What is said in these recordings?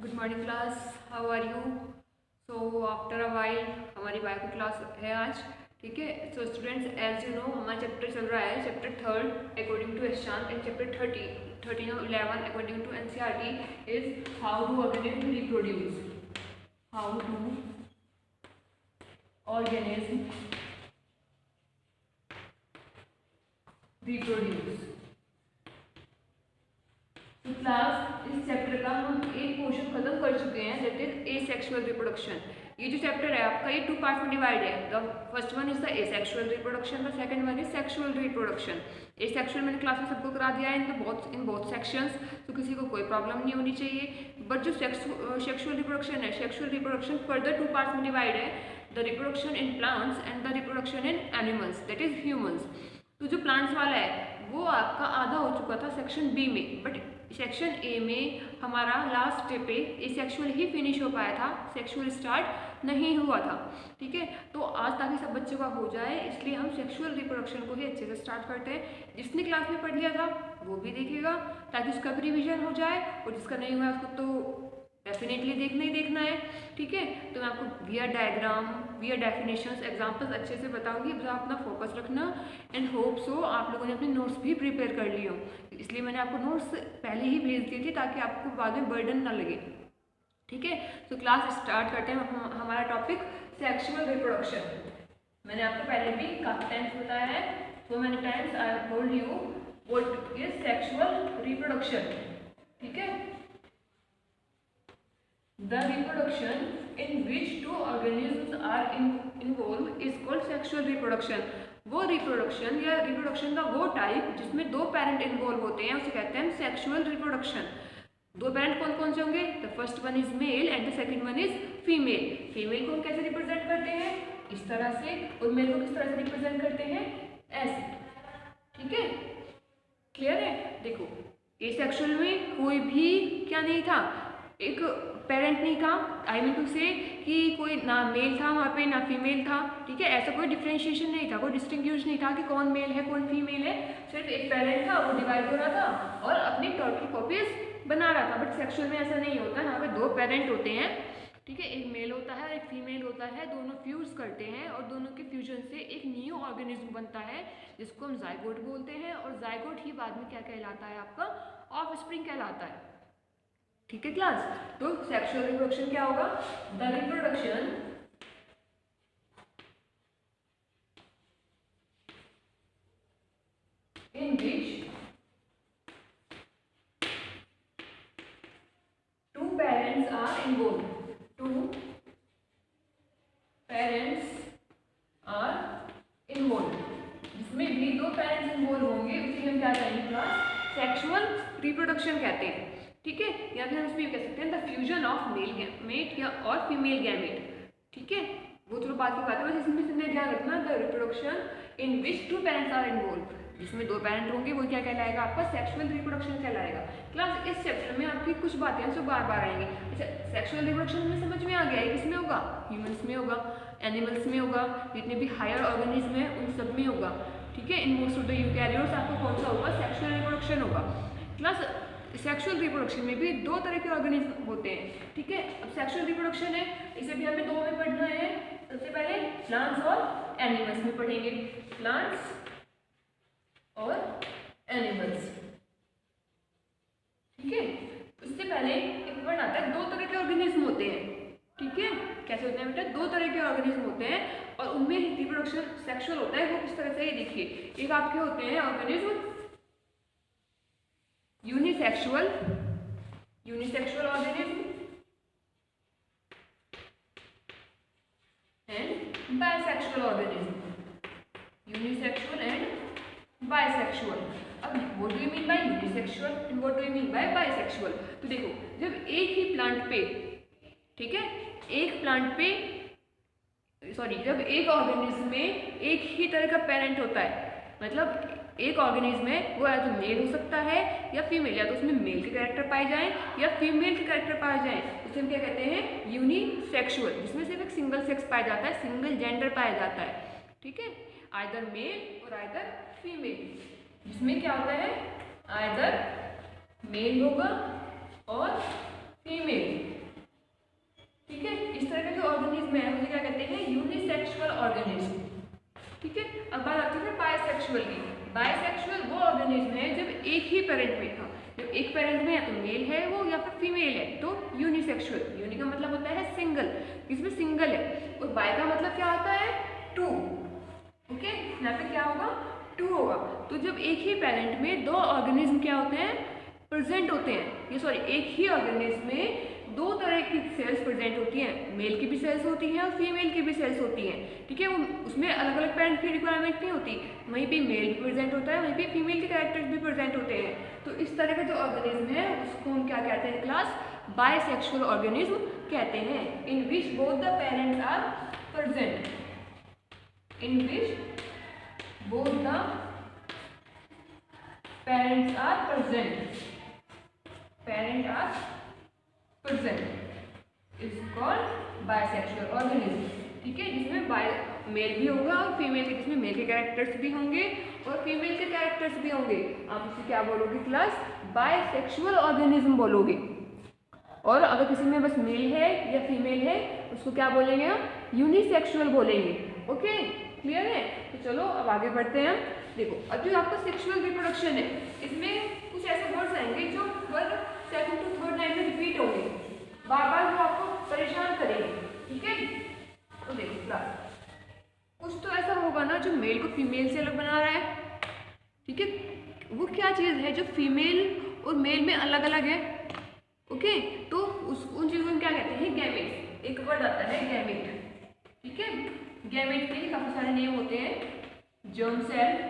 Good morning class, how are you? So after a while हमारी bio की class है आज। ठीक है, so students, as you know हमारा चैप्टर चल रहा है चैप्टर थर्ड अकॉर्डिंग टू एशांत एंड चैप्टर 13 और 11 according to NCERT is how do organism reproduce. How do organism reproduce. तो क्लास इस चैप्टर का हम एक पोर्शन खत्म कर चुके हैं, दैट इज एसेक्सुअल रिप्रोडक्शन। ये जो चैप्टर है आपका ये 2 पार्ट में डिवाइड है। The first one is the asexual reproduction, the second one is sexual reproduction. Asexual मैंने क्लास में सबको करा दिया है इन बोथ सेक्शंस, तो किसी को कोई प्रॉब्लम नहीं होनी चाहिए। बट जो सेक्सुअल रिप्रोडक्शन है, सेक्सुअल रिप्रोडक्शन फर्दर 2 पार्ट्स में डिवाइड है, the reproduction in plants and the reproduction in animals, that is humans. तो जो प्लांट्स वाला है वो आपका आधा हो चुका था सेक्शन बी में, बट सेक्शन ए में हमारा लास्ट पे एसेक्सुअल ही फिनिश हो पाया था, सेक्सुअल स्टार्ट नहीं हुआ था। ठीक है, तो आज ताकि सब बच्चों का हो जाए इसलिए हम सेक्सुअल रिप्रोडक्शन को ही अच्छे से स्टार्ट करते हैं। जिसने क्लास में पढ़ लिया था वो भी देखेगा ताकि उसका भी रिविजन हो जाए, और जिसका नहीं हुआ उसको तो डेफिनेटली देखना ही देखना है। ठीक है, तो मैं आपको wear diagram, wear definitions, examples अच्छे से बताऊंगी, बस आप अपना फोकस रखना। एंड होप सो आप लोगों ने अपने नोट्स भी प्रिपेयर कर लिए हो, इसलिए मैंने आपको नोट्स पहले ही भेज दिए थे ताकि आपको बाद में बर्डन ना लगे। ठीक है, तो क्लास स्टार्ट करते हैं। हमारा टॉपिक सेक्सुअल रिप्रोडक्शन। मैंने आपको पहले भी काफी टाइम्स बताया है, so many times I have told you what is sexual reproduction. ठीक है, the reproduction in which two organisms are involved is called sexual reproduction। वो रिप्रोडक्शन या रिप्रोडक्शन का वो टाइप जिसमें दो पेरेंट इन्वॉल्व होते हैं उसे कहते हैं सेक्सुअल रिप्रोडक्शन। दो पेरेंट कौन कौन से होंगे? The first one is male and the second one is female. Female को हम कैसे रिप्रेजेंट करते हैं? इस तरह से, और मेल को किस तरह से रिप्रेजेंट करते हैं? ऐसे। ठीक है, क्लियर है? देखो, एसेक्सुअल में कोई भी क्या नहीं था, एक पेरेंट नहीं था, आई मीन टू से कि कोई ना मेल था वहाँ पे ना फीमेल था। ठीक है, ऐसा कोई डिफ्रेंशिएशन नहीं था, कोई डिस्टिंग्विश नहीं था कि कौन मेल है कौन फीमेल है। सिर्फ एक पेरेंट था, वो डिवाइड हो रहा था और अपनी टोटल कॉपीज बना रहा था। बट सेक्सुअल में ऐसा नहीं होता, यहाँ पे दो पेरेंट होते हैं। ठीक है, एक मेल होता है एक फीमेल होता है, दोनों फ्यूज करते हैं और दोनों के फ्यूजन से एक न्यू ऑर्गेनिज्म बनता है जिसको हम जाइगोट बोलते हैं, और जाइगोट ही बाद में क्या कहलाता है? आपका ऑफस्प्रिंग कहलाता है। ठीक है क्लास, तो सेक्सुअल रिप्रोडक्शन क्या होगा? The reproduction in which two parents are involve, two parents are involve, जिसमें भी दो पेरेंट्स इन्वॉल्व होंगे उसे हम क्या कहेंगे क्लास? सेक्सुअल रिप्रोडक्शन कहते हैं। ठीक है, या फिर हम इसमें कह सकते हैं the fusion of male gamete या और फीमेल गैमेट। ठीक है, वो चलो बात की बात है, बस इसमें ध्यान रखना the reproduction in which two parents are involve, जिसमें दो पेरेंट होंगे वो क्या कहलाएगा? आपका सेक्सुअल रिप्रोडक्शन कहलाएगा। क्लास इस चैप्टर में आपकी कुछ बातें हैं जो बार बार आएंगी। अच्छा, सेक्सुअल रिप्रोडक्शन में समझ में आ गया है, किसमें होगा? ह्यूमंस में होगा, एनिमल्स में होगा, जितने भी हायर ऑर्गेनिज्म है उन सब में होगा। ठीक है, in most of the eukaryotes आपको कौन सा होगा? सेक्सुअल रिप्रोडक्शन होगा। क्लास सेक्सुअल रिप्रोडक्शन में भी दो तरह के ऑर्गेनिज्म होते हैं। ठीक है, अब सेक्सुअल रिप्रोडक्शन है, इसे भी हमें दो में पढ़ना है। सबसे पहले प्लांट्स और एनिमल्स में पढ़ेंगे, प्लांट्स और एनिमल्स। ठीक है, उससे पहले एक वर्ड आता है, दो तरह के ऑर्गेनिज्म होते हैं। ठीक है, कैसे होते हैं बेटा? दो तरह के ऑर्गेनिज्म होते हैं और उनमें रिप्रोडक्शन सेक्सुअल होता है। वो किस तरह से? ये देखिए, एक आपके होते हैं organism unisexual, unisexual organism and bisexual organism, unisexual and bisexual. अब what do you mean by unisexual and what do you mean by bisexual? तो देखो, जब एक ही प्लांट पे, ठीक है, एक प्लांट पे सॉरी, जब एक ऑर्गेनिज्म में एक ही तरह का पेरेंट होता है, मतलब एक ऑर्गेनिज्म में वो या तो मेल हो सकता है या फीमेल, या तो उसमें मेल के कैरेक्टर पाए जाएं या फीमेल के कैरेक्टर पाए जाएं, उसे हम क्या कहते हैं? यूनिसेक्सुअल, जिसमें सिर्फ एक सिंगल सेक्स पाया जाता है, सिंगल जेंडर पाया जाता है। ठीक है, आइदर मेल और आइदर फीमेल, जिसमें क्या होता है? आइदर मेल होगा और फीमेल। ठीक है, इस तरह के जो ऑर्गेनिज्म है उन्हें क्या कहते हैं, यूनिसेक्सुअल ऑर्गेनिज्म। ठीक है, अब बात आती है बायसेक्सुअल की। बायसेक्सुअल वो ऑर्गेनिज्म है जब एक ही पेरेंट में था, जब एक पेरेंट में या तो मेल है वो या फिर फीमेल है, तो यूनिसेक्सुअल। यूनि का मतलब होता है सिंगल, इसमें सिंगल है, और बाय का मतलब क्या होता है, टू। ओके, यहाँ पे क्या होगा, टू होगा। तो जब एक ही पेरेंट में दो ऑर्गेनिज्म क्या होते हैं, प्रेजेंट होते हैं, ये सॉरी एक ही ऑर्गेनिज्म में दो तरह की सेल्स प्रेजेंट होती हैं, मेल की भी सेल्स होती हैं और फीमेल की भी सेल्स होती हैं। ठीक है, वो उसमें अलग अलग पेरेंट की रिक्वायरमेंट नहीं होती, वहीं पे मेल भी प्रेजेंट होता है, वहीं पे फीमेल के कैरेक्टर्स भी प्रेजेंट होते हैं। तो इस तरह का जो ऑर्गेनिज्म है उसको हम क्या कहते हैं क्लास, बायसेक्सुअल ऑर्गेनिज्म कहते हैं, in which both the parents are present, in which both the parents are present, parent are present is called bisexual organism. ठीक है, जिसमें मेल भी होगा और फीमेल के, जिसमें मेल के कैरेक्टर्स भी होंगे और फीमेल के कैरेक्टर्स भी होंगे। आप इसे क्या बोलोगे क्लास, बायसेक्सुअल ऑर्गेनिज्म बोलोगे। और अगर किसी में बस मेल है या फीमेल है उसको क्या बोलेंगे हम, यूनिसेक्सुअल बोलेंगे। ओके, क्लियर है। तो चलो अब आगे बढ़ते हैं। देखो, अब जो आपका सेक्सुअल रिप्रोडक्शन है इसमें कुछ ऐसे वर्ड्स आएंगे जो word second to third line में रिपीट होंगे, बार बार वो आपको परेशान करेंगे। ठीक है, तो देखो क्लास, कुछ तो ऐसा होगा ना जो मेल को फीमेल से अलग बना रहा है। ठीक है, वो क्या चीज़ है जो फीमेल और मेल में अलग अलग है। ओके, तो उन चीज़ों को क्या कहते हैं, गैमेट। एक वर्ड आता है गैमेट। ठीक है, गैमेट के काफ़ी सारे नेम होते हैं, germ cell,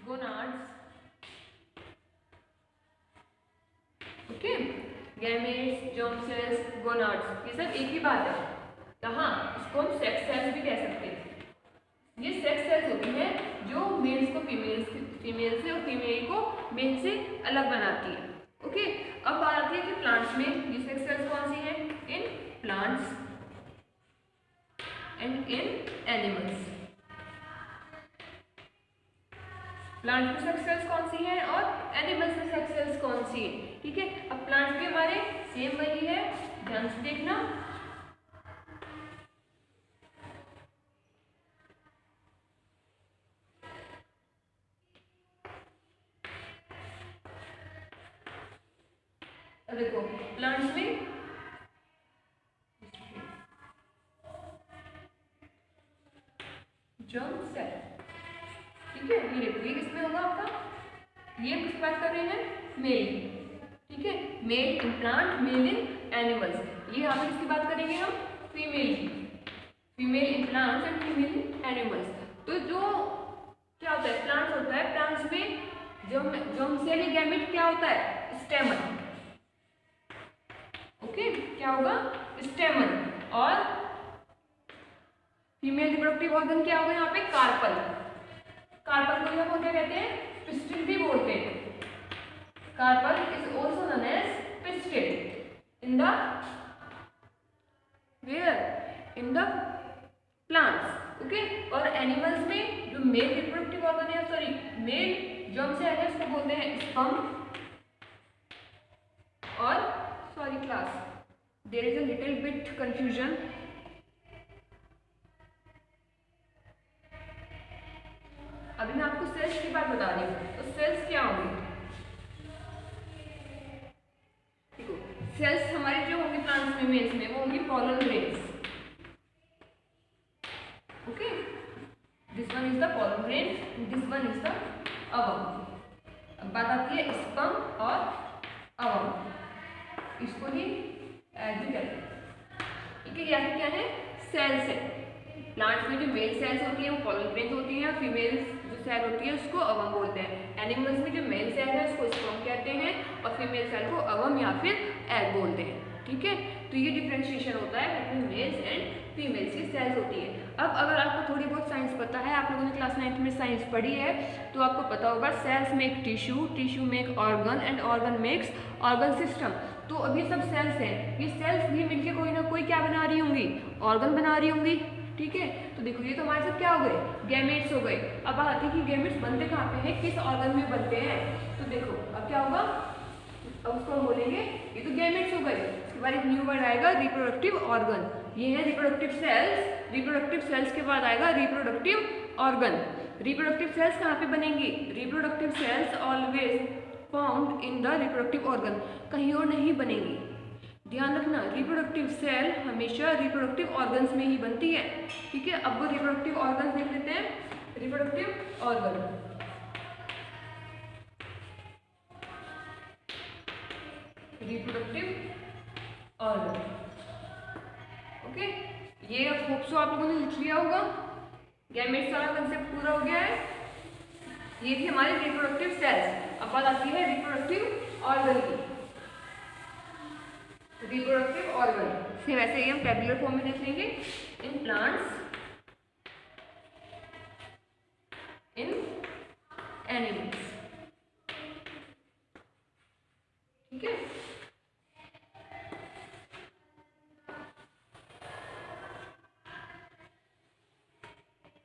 gonads. Okay, gametes, germ cells, gonads, ये सब एक ही बात है। हाँ, इसको हम सेक्स सेल्स भी कह सकते हैं। ये सेक्स सेल्स होती हैं जो मेल्स को फीमेल से और फीमेल को मेल से अलग बनाती है। ओके, अब बात आती है कि प्लांट्स में ये सेक्स सेल्स कौन सी हैं, इन plants and in animals. Plant में सेक्स सेल्स कौन सी हैं और एनिमल्स में सेक्स सेल्स कौन सी है। ठीक है, अब प्लांट्स के हमारे सेम वही है, ध्यान से देखना। अब देखो प्लांट्स में जर्म सेल। ठीक है, ये देखो ये किसमें होगा आपका, ये किस बात कर रहे हैं, मेल। ठीक है, male in plant, male in animals. ये यहाँ पे किसकी बात करेंगे हम, फीमेल की, female in plants and female in animals. तो जो क्या होता है, प्लांट्स होता है, प्लांट्स में जर्म सेल या गैमेट क्या होता है, स्टेमन। ओके, क्या होगा, स्टेमन। और फीमेल रिप्रोडक्टिव ऑर्गन क्या होगा यहाँ पे, कार्पल। कार्पल को हम क्या कहते हैं, पिस्टिल भी बोलते हैं। Carpel is also known as pistil in the where, in the plants. Okay, और एनिमल्स में जो मेल रिप्रोडक्टिव ऑर्गन है, सॉरी मेल जर्म सेल है, उसको बोलते हैं स्पर्म। और sorry class, there is a little bit confusion. अभी मैं आपको सेल्स की बात बता रही हूँ, तो सेल्स क्या होंगी, देखो सेल्स हमारे जो होंगे प्लांट्स में, मेल्स में, वो होंगी pollen grains. Okay, this one is the pollen grain, this one is the ovum. अब बात आती है स्पर्म और अवम, इसको ही एग भी कहते हैं। ठीक है, यहाँ क्या है, सेल्स है। प्लांट्स में जो मेल सेल्स होती है वो पॉलन ग्रेन्स होती हैं, फीमेल जो सेल होती है उसको अवम बोलते हैं। एनिमल्स में जो मेल सेल है उसको स्पर्म कहते हैं और फीमेल सेल को अवम या फिर एग बोलते हैं। ठीक है, तो ये डिफ्रेंशिएशन होता है बिटवीन मेल्स एंड फीमेल्स की सेल्स होती है। अब अगर आपको थोड़ी बहुत साइंस पता है, आप लोगों ने क्लास 9th में साइंस पढ़ी है, तो आपको पता होगा cells make tissue, tissue make organ and organ makes organ system. तो अब ये सब सेल्स हैं, ये सेल्स भी मिलके कोई ना कोई क्या बना रही होंगी, ऑर्गन बना रही होंगी। ठीक है, तो देखो ये तो हमारे साथ क्या हो गए, गैमेट्स हो गए। अब बात आती है कि गैमेट्स बनते कहाँ पे हैं, किस ऑर्गन में बनते हैं। तो देखो अब क्या होगा, अब उसको हम बोलेंगे, ये तो गैमेट्स हो गए, उसके बाद एक न्यू वर्ड आएगा रिप्रोडक्टिव ऑर्गन। ये है रिप्रोडक्टिव सेल्स, रिप्रोडक्टिव सेल्स के बाद आएगा रिप्रोडक्टिव ऑर्गन। रिप्रोडक्टिव सेल्स कहाँ पे बनेंगी, reproductive cells always found in the reproductive organ, कहीं और नहीं बनेगी। ध्यान रखना, रिप्रोडक्टिव सेल हमेशा रिप्रोडक्टिव ऑर्गन्स में ही बनती है। ठीक है, अब वो रिप्रोडक्टिव ऑर्गन्स देख लेते हैं। Reproductive organ, reproductive organ, okay, ये होप सो आप लोगों ने लिख लिया होगा। गैमेट्स वाला कंसेप्ट पूरा हो गया है। ये थी हमारी रिप्रोडक्टिव सेल्स। अब बात आती है रिप्रोडक्टिव ऑर्गन की। रिप्रोडक्टिव ऑर्गन से वैसे ही हम टेबुलर फॉर्म में देख लेंगे। इन प्लांट्स, इन एनिमल्स, ठीक है।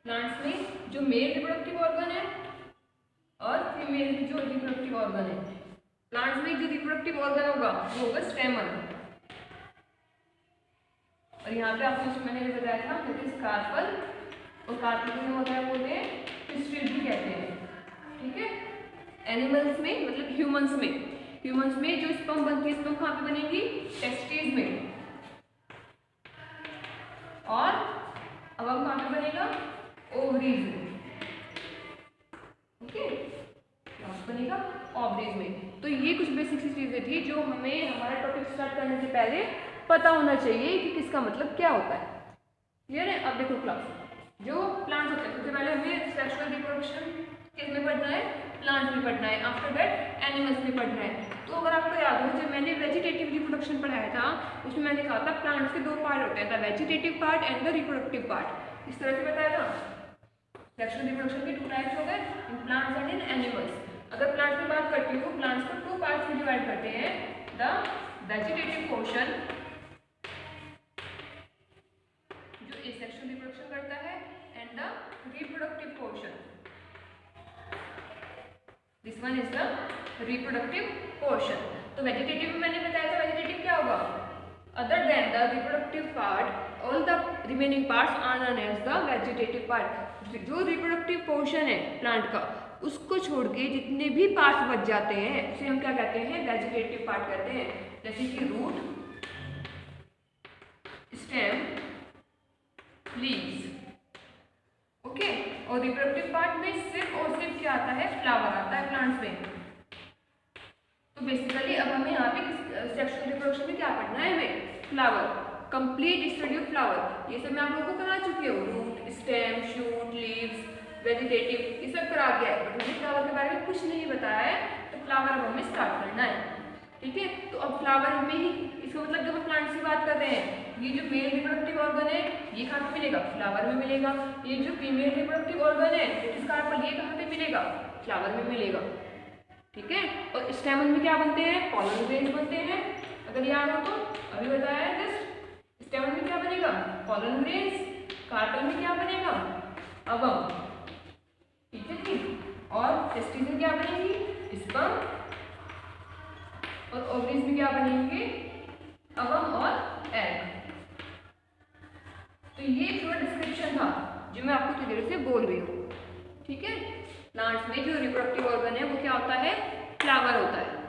प्लांट्स में जो मेल रिप्रोडक्टिव ऑर्गन है और फीमेल जो रिप्रोडक्टिव ऑर्गन है, प्लांट्स में जो रिप्रोडक्टिव ऑर्गन होगा वो होगा स्टेमन, और यहाँ पे आपको मैंने बताया था दैट इज कार्पल, और कार्पल में होता है बोलते हैं पिस्टिल भी कहते हैं। ठीक है, एनिमल्स में मतलब ह्यूमंस में जो स्पर्म बनती है, स्पर्म कहाँ पे बनेगी, टेस्टिस में, और अब हम कहाँ पे बनेगा, ओवरीज में। ओके, बनेगा ओवरीज में। तो ये कुछ बेसिक सी चीजें थी जो हमें हमारा टॉपिक स्टार्ट करने से पहले पता होना चाहिए कि किसका मतलब क्या होता है। क्लियर है। अब देखो क्लास, जो प्लांट्स होते हैं सबसे पहले हमें सेक्सुअल रिप्रोडक्शन किस में पढ़ना है, प्लांट्स में पढ़ना है, आफ्टर दैट एनिमल्स में पढ़ना है। तो अगर आपको याद हो, जब मैंने वेजिटेटिव रिप्रोडक्शन पढ़ाया था उसमें मैंने कहा था प्लांट्स के दो पार्ट होते हैं, the vegetative part and the reproductive part. इस तरह से बताया था। सेक्सुअल रिप्रोडक्शन के टू टाइप्स हो गए, इन प्लांट्स एंड इन एनिमल्स। अगर प्लांट्स की बात करती हूँ, प्लांट्स को टू पार्ट्स में डिवाइड करते हैं, द वेजिटेटिव पोर्शन जो एसेक्सुअल रिप्रोडक्शन करता है, and the reproductive portion, this one is the reproductive portion. तो वेजिटेटिव में मैंने बताया था, वेजिटेटिव क्या होगा, other than the reproductive part all the remaining parts are known as the vegetative part. जो रिप्रोडक्टिव पोर्शन है प्लांट का, उसको छोड़ के जितने भी पार्ट्स बच जाते हैं उसे हम क्या कहते हैं, वेजिटेटिव पार्ट कहते हैं। जैसे कि रूट, स्टेम, लीव्स, ओके। और रिप्रोडक्टिव पार्ट में सिर्फ और सिर्फ क्या आता है, फ्लावर आता है प्लांट्स में। तो बेसिकली अब हमें यहाँ पे सेक्सुअल रिप्रोडक्शन में क्या पढ़ना है, हमें flower, complete study of flower. ये सब मैं आप लोगों को करा चुकी हूँ, root, stem, shoot, leaves, vegetative, ये सब करा दिया है, बट मुझे फ्लावर के बारे में कुछ नहीं बताया है। तो फ्लावर अब हमें स्टार्ट करना है। ठीक है, तो अब फ्लावर में ही, इसका मतलब जब हम प्लांट्स की बात कर रहे हैं, ये जो मेल रिप्रोडक्टिव ऑर्गन है ये कहाँ पे मिलेगा, फ्लावर में मिलेगा। ये जो फीमेल रिप्रोडक्टिव ऑर्गन है इस कार्पल, ये कहाँ पे मिलेगा, फ्लावर में मिलेगा। ठीक है, और स्टेमन में क्या बनते हैं, पॉलन ग्रेन्स बनते हैं। अगर याद हो तो अभी बताया है जस्ट, स्टेमन में क्या बनेगा, पॉलन ग्रेन्स, कार्पल में क्या बनेगा, अवम। ठीक है जी, और टेस्टिस में क्या बनेगी, स्पर्म, और ओवरीज में क्या बनेंगे, अवम और एग। तो ये पूरा डिस्क्रिप्शन था जो मैं आपको थोड़ी देर से बोल रही हूँ। ठीक है, प्लांट्स में जो रिप्रोडक्टिव ऑर्गन है वो क्या होता है, फ्लावर होता है।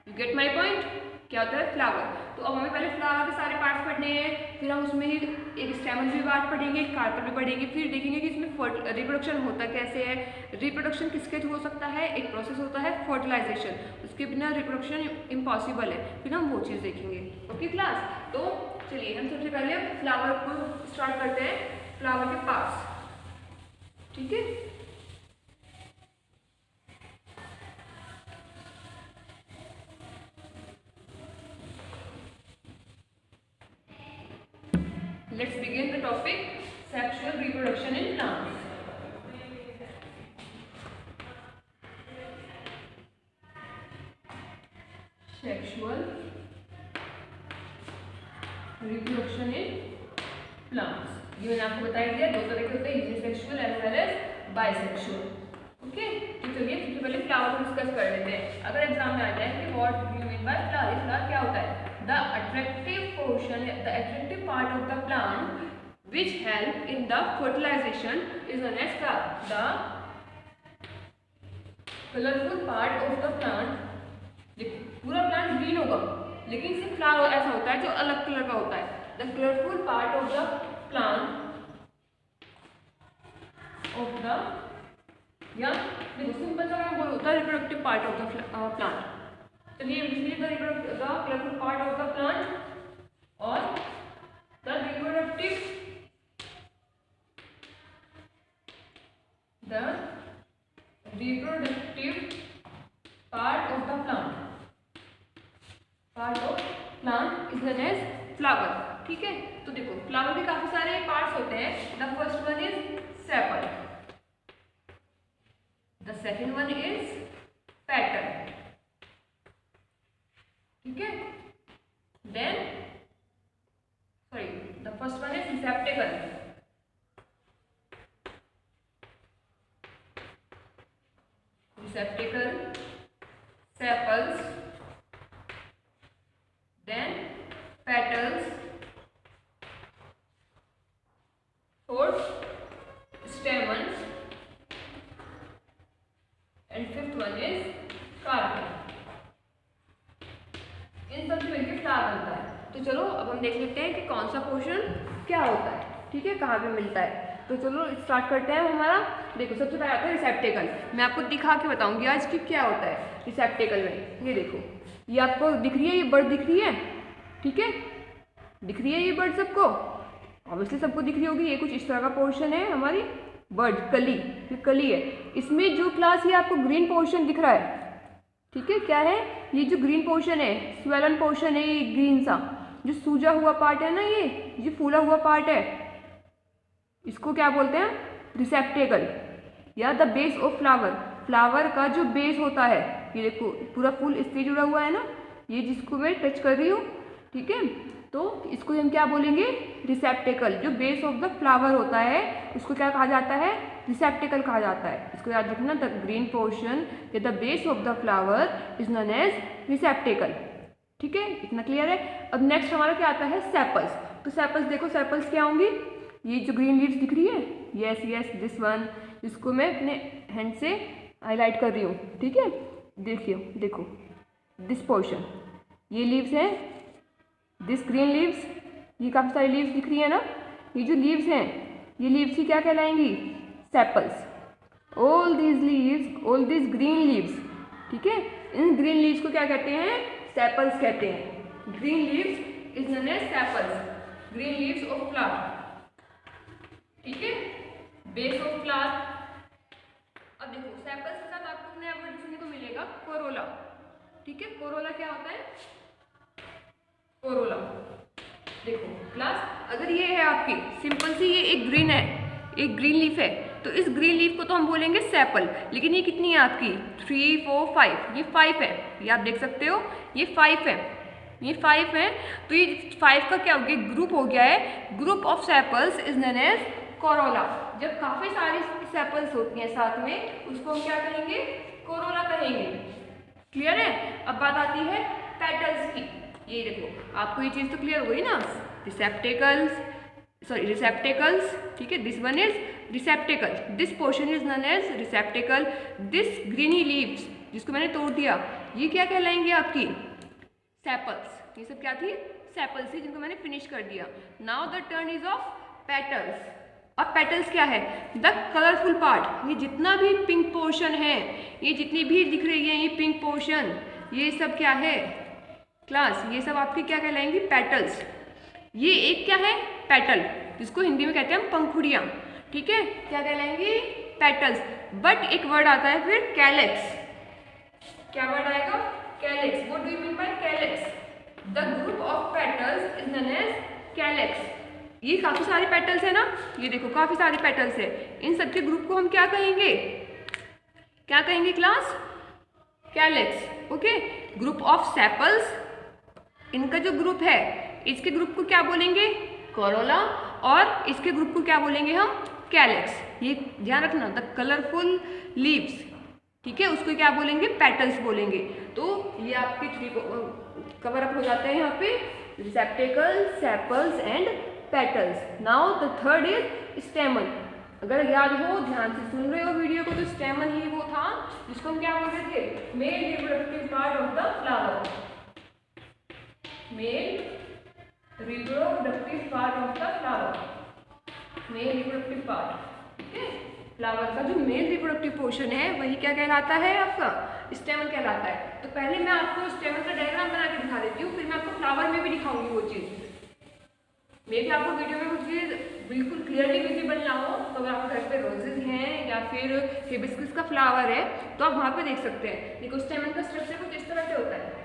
यू गेट माई पॉइंट, क्या होता है, फ्लावर। तो अब हमें पहले फ्लावर के सारे पार्ट्स पढ़ने हैं, फिर हम उसमें ही एक स्टेमन भी पार्ट पढ़ेंगे, एक कार्पेल भी पढ़ेंगे, फिर देखेंगे कि इसमें रिप्रोडक्शन होता कैसे है। रिप्रोडक्शन किसके थ्रू हो सकता है, एक प्रोसेस होता है फर्टिलाइजेशन, उसके बिना रिप्रोडक्शन इम्पॉसिबल है। फिर हम वो चीज़ देखेंगे। ओके क्लास, तो चलिए हम सबसे पहले फ्लावर को स्टार्ट करते हैं, फ्लावर के पार्ट्स। ठीक है, let's begin the topic sexual reproduction in plants. Sexual reproduction in plants, ये मैंने आपको बता दिया, दो तरह के होते हैं, unisexual as well as bisexual. Okay, चलिए सबसे पहले फ्लावर को डिस्कस कर लेते हैं। अगर एग्जाम में आ जाए कि what do you mean bye flower, flower क्या होता है? The attractive portion, the attractive part of the plant which help in the fertilization is known as flower. The colorful part of the plant, देखो पूरा plant green होगा लेकिन सिर्फ flower ऐसा होता है जो अलग कलर का होता है। The colourful part of the plant of the, या देखो सिंपल सा मैं बोलता है reproductive part of the plant. चलिए the colourful part of the plant और the reproductive part of the plant is known as flower। ठीक है, तो देखो फ्लावर के काफी सारे पार्ट्स होते हैं। The first one is sepal, the second one is petal, ठीक है। Then sorry, the first one is receptacle, receptacle, sepals, then petals, fourth stamens, and fifth one is carpel। इन सब से मिलकर फ्लावर बनता है। तो चलो अब हम देख लेते हैं कि कौन सा पोर्शन क्या होता है, ठीक है, कहाँ पे मिलता है। तो चलो स्टार्ट करते हैं हमारा। देखो सबसे पहले आता है रिसेप्टेकल। मैं आपको दिखा के बताऊंगी आज कि क्या होता है रिसेप्टेकल में। ये देखो, ये आपको दिख रही है, ये बर्ड दिख रही है, ठीक है, दिख रही है ये बर्ड सबको, ऑब्वियसली सबको दिख रही होगी। ये कुछ इस तरह का पोर्शन है हमारी बर्ड, कली, ये कली है। इसमें जो क्लास ये आपको ग्रीन पोर्शन दिख रहा है, ठीक है, क्या है ये जो ग्रीन पोर्शन है, स्वेलन पोर्शन है, ये ग्रीन सा जो सूजा हुआ पार्ट है ना, ये फूला हुआ पार्ट है, इसको क्या बोलते हैं? रिसेप्टेकल, या the base of flower. Flower का जो बेस होता है, ये देखो पूरा फूल इससे जुड़ा हुआ है ना, ये जिसको मैं टच कर रही हूँ, ठीक है, तो इसको हम क्या बोलेंगे? रिसेप्टेकल। जो बेस ऑफ द फ्लावर होता है उसको क्या कहा जाता है? रिसेप्टेकल कहा जाता है। इसको याद रखना, द ग्रीन पोर्शन या the base of the flower is known as receptacle, ठीक है, इतना क्लियर है। अब नेक्स्ट हमारा क्या आता है? सेपल्स। तो सेपल्स देखो, सेपल्स क्या होंगी? ये जो ग्रीन लीव्स दिख रही है, यस यस दिस वन, इसको मैं अपने हैंड से हाईलाइट कर रही हूँ, ठीक है, देखिए देखो दिस पोर्शन, ये लीव्स हैं, दिस ग्रीन लीव्स, ये काफ़ी सारी लीव्स दिख रही है ना, ये जो लीव्स हैं ये लीव्स ही क्या कहलाएंगी? Sepals. All these leaves, all these green leaves, ठीक है, इन ग्रीन लीव्स को क्या कहते हैं? सेपल्स कहते हैं। Green leaves is known as sepals, green leaves of flower, ठीक है, बेस ऑफ फ्लावर। अब देखो सेपल्स के साथ आपको नया वर्ड सुनने को मिलेगा, कोरोला, ठीक है। कोरोला क्या होता है? कोरोला, देखो क्लास, अगर ये है आपकी सिंपल सी, ये एक ग्रीन है, एक ग्रीन लीफ है, तो इस ग्रीन लीफ को तो हम बोलेंगे सेपल। लेकिन ये कितनी है आपकी? 3 4 5, ये 5 है, ये आप देख सकते हो, ये 5 है, ये 5 है। तो ये 5 का क्या हो गया? ग्रुप हो गया है। Group of sepals is known as corolla. जब काफी सारी सेपल्स होती हैं साथ में, उसको हम क्या कहेंगे? कोरोला कहेंगे। क्लियर है? अब बात आती है पेटल्स की। ये देखो, आपको ये चीज तो क्लियर हो गई ना, रिसेप्टेकल्स, सॉरी रिसेप्टेकल्स, ठीक है, this one is receptacle, this portion is known as receptacle. This greeny leaves जिसको मैंने तोड़ दिया, ये क्या कहलाएंगे आपकी? सेपल्स। ये सब क्या थी? सेपल्स थी, जिनको मैंने फिनिश कर दिया। Now the turn is of petals. अब पेटल्स क्या है? द कलरफुल पार्ट, ये जितना भी पिंक पोर्शन है, ये जितनी भी दिख रही है ये पिंक पोर्शन, ये सब क्या है क्लास? ये सब आपके क्या कहलाएंगी? पेटल्स। ये एक क्या है? पेटल, जिसको हिंदी में कहते हैं हम पंखुड़ियाँ, ठीक है, क्या कहलाएंगी? पेटल्स। बट एक वर्ड आता है फिर कैलेक्स। क्या वर्ड आएगा? Calyx. What do you mean by calyx? The group of petals is known as calyx. ये काफी सारे पेटल्स है ना, ये देखो काफी सारे पेटल्स है, इन सबके ग्रुप को हम क्या कहेंगे? क्या कहेंगे class? Calyx. Okay, group of sepals, इनका जो ग्रुप है इसके ग्रुप को क्या बोलेंगे? कोरोला। और इसके ग्रुप को क्या बोलेंगे हम? कैलेक्स। ये ध्यान रखना, द कलरफुल लीव्स, ठीक है, उसको क्या बोलेंगे, पेटल्स बोलेंगे। तो ये आपके थ्री कवर अप हो जाते हैं यहाँ पे, receptacle, sepals and petals. Now the third is स्टेमन। अगर याद हो, ध्यान से सुन रहे हो वीडियो को, तो स्टेमन ही वो था जिसको हम क्या बोल रहे थे, male reproductive part of the flower, male reproductive part of the flower, male reproductive part. ठीक है, फ्लावर का जो मेल रिप्रोडक्टिव पोर्शन है वही क्या कहलाता है, आपका स्टेमन कहलाता है। तो पहले मैं आपको स्टेमन का डायग्राम बना के दिखा देती हूँ, फिर मैं आपको फ्लावर में भी दिखाऊंगी वो चीज़। मे भी आपको वीडियो में वो चीज़ बिल्कुल क्लियरली विजिबल ना हो, तो अगर आपके घर पे रोजेज हैं या फिर हिबिस्कस का फ्लावर है तो आप वहाँ पे देख सकते हैं। देखो स्टेमन का स्ट्रक्चर कुछ इस तरह से होता है।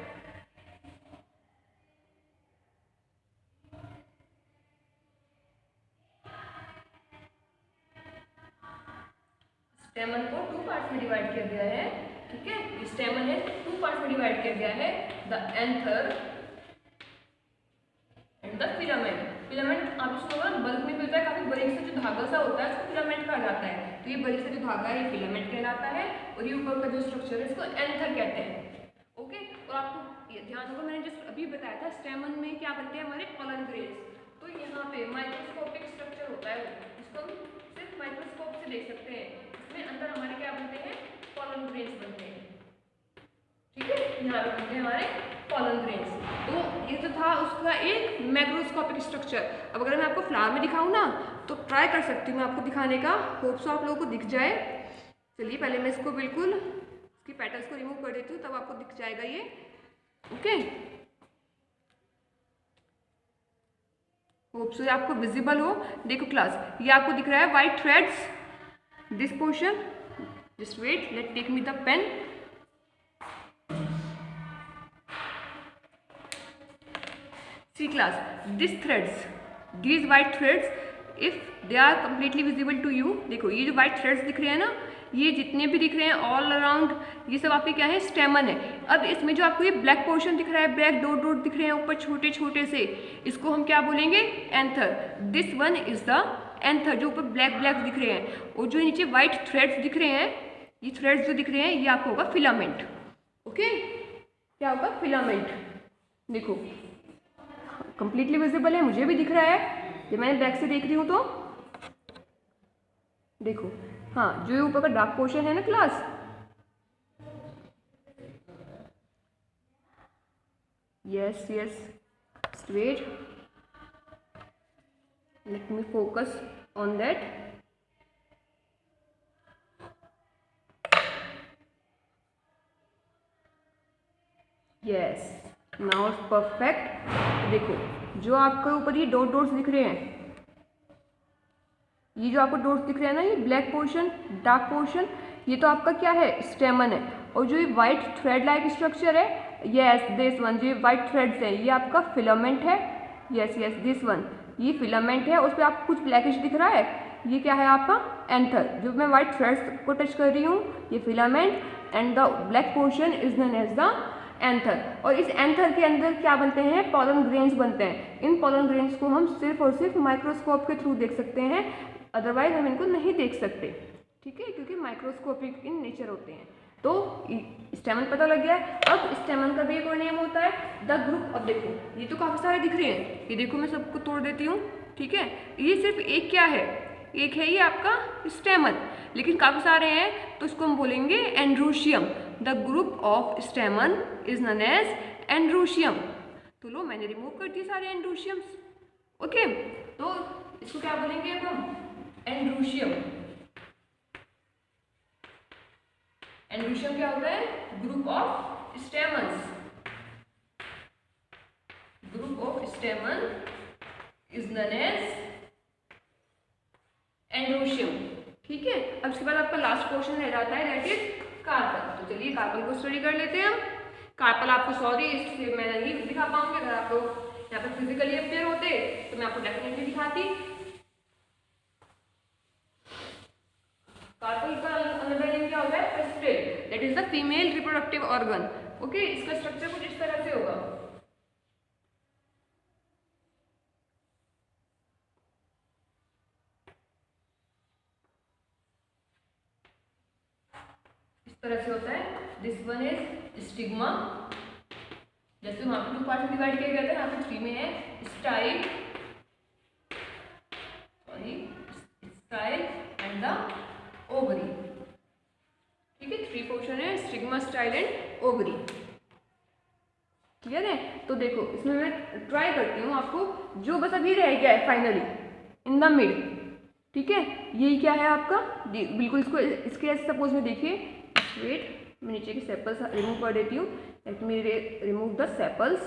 स्टेमन को 2 पार्ट्स में डिवाइड किया गया है। ठीक है, स्टेमन है 2 पार्ट्स में डिवाइड किया गया है, the anther and the filament. Filament आप इसको बल्क में मिलता है, काफी बारीक से जो धागा सा होता है उसको फिलामेंट कहा जाता है। तो ये बारीक से जो धागा है ये फिलामेंट कहलाता है, और ये ऊपर का जो स्ट्रक्चर है इसको एंथर कहते हैं। ओके, और आपको ध्यान होगा, मैंने जस्ट अभी बताया था स्टेमन में क्या बनते हैं हमारे पोलन ग्रेन्स। तो यहाँ पे माइक्रोस्कोपिक स्ट्रक्चर होता है जिसको हम सिर्फ माइक्रोस्कोप से देख सकते हैं। इसमें अंदर हमारे क्या बनते हैं, पोलन ग्रेन्स बनते हैं। ठीक है, यहाँ पे बनते हैं हमारे पोलन ग्रेन्स। तो ये तो था उसका एक मैक्रोस्कोपिक स्ट्रक्चर। अब अगर मैं आपको फ्लावर में दिखाऊं ना, तो ट्राई कर सकती हूँ मैं आपको दिखाने का, होप सो आप लोगों को दिख जाए। चलिए पहले मैं इसको बिल्कुल इसकी पेटल्स को रिमूव कर देती हूँ, तब आपको दिख जाएगा ये। ओके, होप सो आपको विजिबल हो। देखो क्लास, ये आपको दिख रहा है white threads, this portion, just wait, let take me the pen. See class, these threads, these white threads, if they are completely visible to you, देखो ये जो white threads दिख रहे हैं ना, ये जितने भी दिख रहे हैं ऑल अराउंड, ये सब आपके क्या है, स्टेमन है। अब इसमें जो आपको ये ब्लैक पोर्शन दिख रहा है, ब्लैक डॉट डॉट दिख रहे हैं ऊपर छोटे छोटे से, इसको हम क्या बोलेंगे, anther. This one is the anther, जो ऊपर ब्लैक ब्लैक दिख रहे हैं, और जो नीचे व्हाइट थ्रेड्स दिख रहे हैं, ये थ्रेड्स जो दिख रहे हैं ये आपको होगा फिलामेंट। ओके, क्या होगा, फिलामेंट। देखो कंप्लीटली विजिबल है, मुझे भी दिख रहा है जब मैंने बैक से देख रही हूँ तो। देखो हाँ, जो ऊपर का डार्क पोर्शन है ना class, yes yes, wait, let me focus on that. Yes, now it's perfect. देखो जो आपके ऊपर ये डॉट डॉट्स दिख रहे हैं, ये जो आपको डॉट्स दिख रहे हैं ना, ये ब्लैक पोर्शन, डार्क पोर्शन, ये तो आपका क्या है, स्टेमन है। और जो ये वाइट थ्रेड लाइक स्ट्रक्चर है, यस दिस वन, जो ये वाइट थ्रेड्स है ये आपका फिलामेंट है। यस यस, दिस वन, ये फिलामेंट है, उस पर आपको कुछ ब्लैकिश दिख रहा है, ये क्या है आपका एंथर। जो मैं वाइट थ्रेड्स को टच कर रही हूँ ये filament, and the black portion is known as the anther. और इस एंथर के अंदर क्या बनते हैं, पोलन ग्रेन्स बनते हैं। इन पोलन ग्रेन्स को हम सिर्फ और सिर्फ माइक्रोस्कोप के थ्रू देख सकते हैं, अदरवाइज हम इनको नहीं देख सकते। ठीक है, क्योंकि माइक्रोस्कोपिक इन नेचर होते हैं। तो स्टेमन पता लग गया। अब स्टेमन का भी एक और नेम होता है द ग्रुप। अब देखो ये तो काफी सारे दिख रहे हैं, ये देखो मैं सबको तोड़ देती हूँ। ठीक है, ये सिर्फ एक क्या है, एक है ये आपका स्टेमन, लेकिन काफी सारे हैं तो इसको हम बोलेंगे androecium. The group of stamen is known as androecium. तो लो मैंने रिमूव कर दिए सारे एंड्रोशियम्स। ओके, तो इसको क्या बोलेंगे अब हम, एंड्रोशियम। एंड्रोशियम क्या होता है, group of stamens. Group of stamen is known as androecium. ठीक है, अब इसके बाद आपका लास्ट क्वेश्चन रह जाता है, दैट इज कार्पल। तो चलिए कार्पल को स्टडी कर लेते हैं हम। कार्पल आपको सॉरी इससे मैं नहीं दिखा पाऊंगी, अगर आप लोग यहाँ पे फिजिकली अपेयर होते तो मैं आपको डेफिनेटली दिखाती। कार्पल का अनदर नेम क्या होता है, testicle, that is the female reproductive organ. Okay, इसका स्ट्रक्चर कुछ इस तरह से होगा। तरह से होता है। दिस वन इज स्टिग्मा, जैसे वहाँ पे 2 पार्ट में डिवाइड किया गया था, यहाँ पे 3 में है style, style and the ovary. ठीक है, 3 पोर्शन है, stigma, style and ovary. Clear है? तो देखो इसमें मैं ट्राई करती हूँ आपको, जो बस अभी रह गया है फाइनली इन द मिड, ठीक है, यही क्या है आपका, बिल्कुल इसको इसके ऐसे सपोज में देखिए, वेट मैं नीचे के सेपल्स रिमूव कर देती हूँ, let me remove the sepals.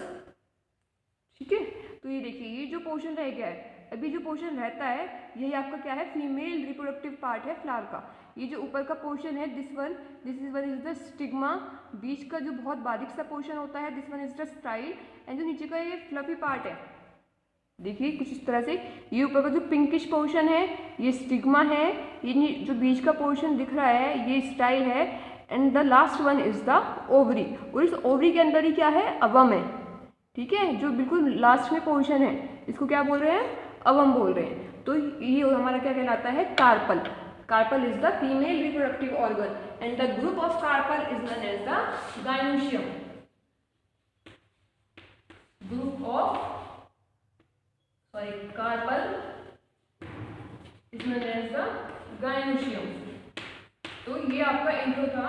ठीक है, तो ये देखिए ये जो पोर्शन रह गया है, अभी जो पोर्शन रहता है यही आपका क्या है, फीमेल रिप्रोडक्टिव पार्ट है फ्लावर का। ये जो ऊपर का पोर्शन है this one is the stigma, बीच का जो बहुत बारीक सा पोर्शन होता है this one is the style, and जो नीचे का ये फ्लफी पार्ट है, देखिए कुछ इस तरह से, ये ऊपर का जो पिंकिश पोर्शन है ये स्टिग्मा है, ये जो बीच का पोर्शन दिख रहा है ये स्टाइल है, and the last one is the ovary, और इस ओवरी के अंदर ही क्या है, अवम है। ठीक है, जो बिल्कुल लास्ट में पोर्शन है इसको क्या बोल रहे हैं, अवम बोल रहे हैं। तो ये हमारा क्या कहलाता है, carpel. Carpel is the female reproductive organ and the group of carpel is known as the gynoecium. Group of carpel is known as the gynoecium. तो ये आपका इंट्रो था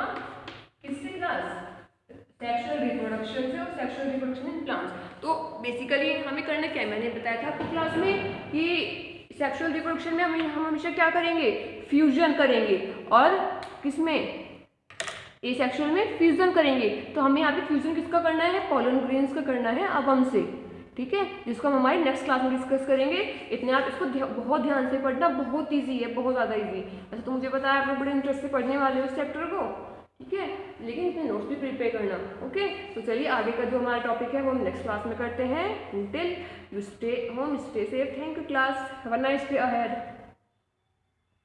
किससे, क्लास सेक्सुअल रिप्रोडक्शन से, और सेक्सुअल रिप्रोडक्शन इन प्लांट्स। तो basically हमें करना क्या है, मैंने बताया था आपको क्लास में कि सेक्सुअल रिप्रोडक्शन में हम हमेशा क्या करेंगे, फ्यूजन करेंगे, और किसमें, एसेक्सुअल में फ्यूजन करेंगे। तो हमें यहाँ पे फ्यूजन किसका करना है, पोलन ग्रेन्स का करना है, अवम से। ठीक है, जिसको हम हमारी नेक्स्ट क्लास में डिस्कस करेंगे। इतने आप इसको बहुत ध्यान से पढ़ना, बहुत ईजी है, बहुत ज़्यादा ईजी। वैसे तो मुझे पता है आप लोग बड़े इंटरेस्ट से पढ़ने वाले हो इस चैप्टर को, ठीक है, लेकिन इसमें नोट्स भी प्रिपेयर करना। ओके, तो चलिए आगे का जो हमारा टॉपिक है वो हम नेक्स्ट क्लास में करते हैं। Till you stay home, stay safe, thank you class, have a nice day ahead.